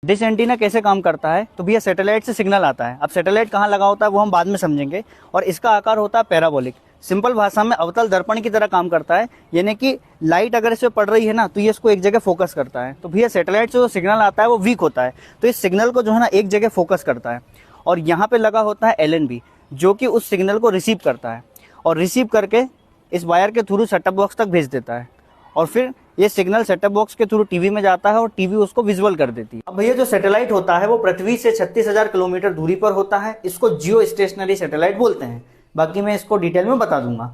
Dish antenna कैसे काम करता है? तो भैया सैटेलाइट से सिग्नल आता है। अब सैटेलाइट कहाँ लगा होता है वो हम बाद में समझेंगे। और इसका आकार होता है पैराबोलिक। सिंपल भाषा में अवतल दर्पण की तरह काम करता है, यानी कि लाइट अगर इस पे पड़ रही है ना तो ये इसको एक जगह फोकस करता है। तो भैया सैटेलाइट से जो सिग्नल आता है वो वीक होता है, तो इस सिग्नल को जो है ना एक जगह फोकस करता है। और यहाँ पे लगा होता है LNB, जो कि उस सिग्नल को रिसीव करता है और रिसीव करके इस वायर के थ्रू सेटअप बॉक्स तक भेज देता है। और फिर ये सिग्नल सेटअप बॉक्स के थ्रू टीवी में जाता है और टीवी उसको विजुअल कर देती है। अब भैया जो सैटेलाइट होता है वो पृथ्वी से 36,000 किलोमीटर दूरी पर होता है। इसको जियो स्टेशनरी सैटेलाइट बोलते हैं। बाकी मैं इसको डिटेल में बता दूंगा।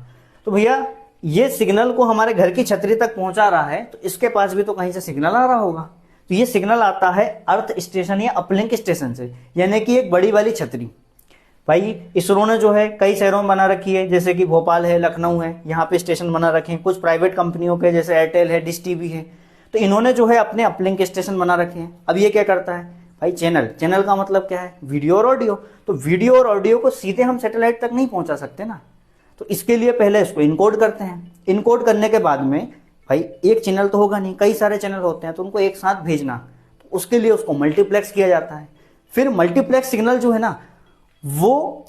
तो भैया ये सिग्नल को हमारे घर की छतरी तक पहुंचा रहा है, तो इसके पास भी तो कहीं से सिग्नल आ रहा होगा। तो ये सिग्नल आता है अर्थ स्टेशन या अपलिंक स्टेशन से, यानी कि एक बड़ी वाली छतरी। भाई इसरो ने जो है कई शहरों में बना रखी है, जैसे कि भोपाल है, लखनऊ है, यहाँ पे स्टेशन बना रखे हैं। कुछ प्राइवेट कंपनियों के जैसे एयरटेल है, डिश टीवी है, तो इन्होंने जो है अपने अपलिंक स्टेशन बना रखे हैं। अब ये क्या करता है भाई, चैनल का मतलब क्या है, वीडियो और ऑडियो। तो वीडियो और ऑडियो को सीधे हम सैटेलाइट तक नहीं पहुंचा सकते ना, तो इसके लिए पहले इसको इनकोड करते हैं। इनकोड करने के बाद में भाई एक चैनल तो होगा नहीं, कई सारे चैनल होते हैं, तो उनको एक साथ भेजना, तो उसके लिए उसको मल्टीप्लेक्स किया जाता है। फिर मल्टीप्लेक्स सिग्नल जो है ना वो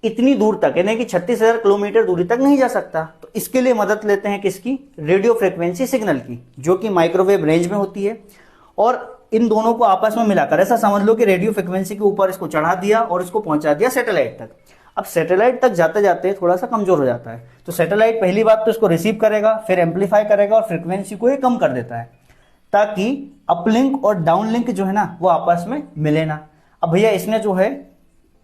इतनी दूर तक, यानी कि 36,000 किलोमीटर दूरी तक नहीं जा सकता। तो इसके लिए मदद लेते हैं किसकी, रेडियो फ्रिक्वेंसी सिग्नल की, जो कि माइक्रोवेव रेंज में होती है। और इन दोनों को आपस में मिलाकर ऐसा समझ लो कि रेडियो फ्रिक्वेंसी के ऊपर इसको चढ़ा दिया और इसको पहुंचा दिया सैटेलाइट तक। अब सैटेलाइट तक जाते जाते थोड़ा सा कमजोर हो जाता है, तो सैटेलाइट पहली बात तो इसको रिसीव करेगा, फिर एम्पलीफाई करेगा और फ्रिक्वेंसी को ये कम कर देता है, ताकि अपलिंक और डाउनलिंक जो है ना वो आपस में मिले ना। अब भैया इसने जो है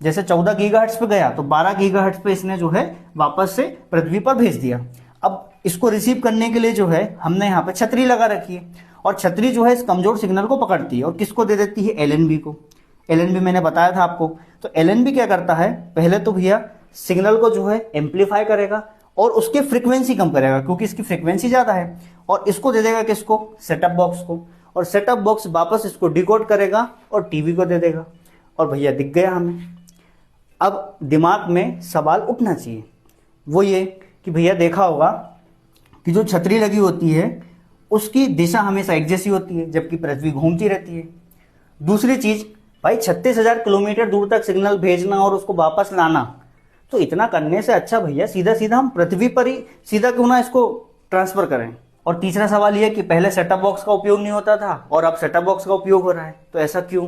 जैसे 14 गीगाहर्ट्ज पे गया, तो 12 गीगाहर्ट्ज पे इसने जो है वापस से पृथ्वी पर भेज दिया। अब इसको रिसीव करने के लिए जो है हमने यहाँ पे छतरी लगा रखी है, और छतरी जो है इस कमजोर सिग्नल को पकड़ती है और किसको दे देती है, LNB को। LNB मैंने बताया था आपको। तो LNB क्या करता है, पहले तो भैया सिग्नल को जो है एम्पलीफाई करेगा और उसकी फ्रीक्वेंसी कम करेगा, क्योंकि इसकी फ्रीक्वेंसी ज्यादा है, और इसको दे देगा किसको, सेटअप बॉक्स को। और सेटअप बॉक्स वापस इसको डिकोड करेगा और टीवी को दे देगा। और भैया दिख गया हमें। अब दिमाग में सवाल उठना चाहिए, वो ये कि भैया देखा होगा कि जो छतरी लगी होती है उसकी दिशा हमेशा एक जैसी होती है, जबकि पृथ्वी घूमती रहती है। दूसरी चीज भाई 36,000 किलोमीटर दूर तक सिग्नल भेजना और उसको वापस लाना, तो इतना करने से अच्छा भैया सीधा सीधा हम पृथ्वी पर ही सीधा क्यों ना इसको ट्रांसफर करें। और तीसरा सवाल यह कि पहले सेटअप बॉक्स का उपयोग नहीं होता था और अब सेटअप बॉक्स का उपयोग हो रहा है, तो ऐसा क्यों।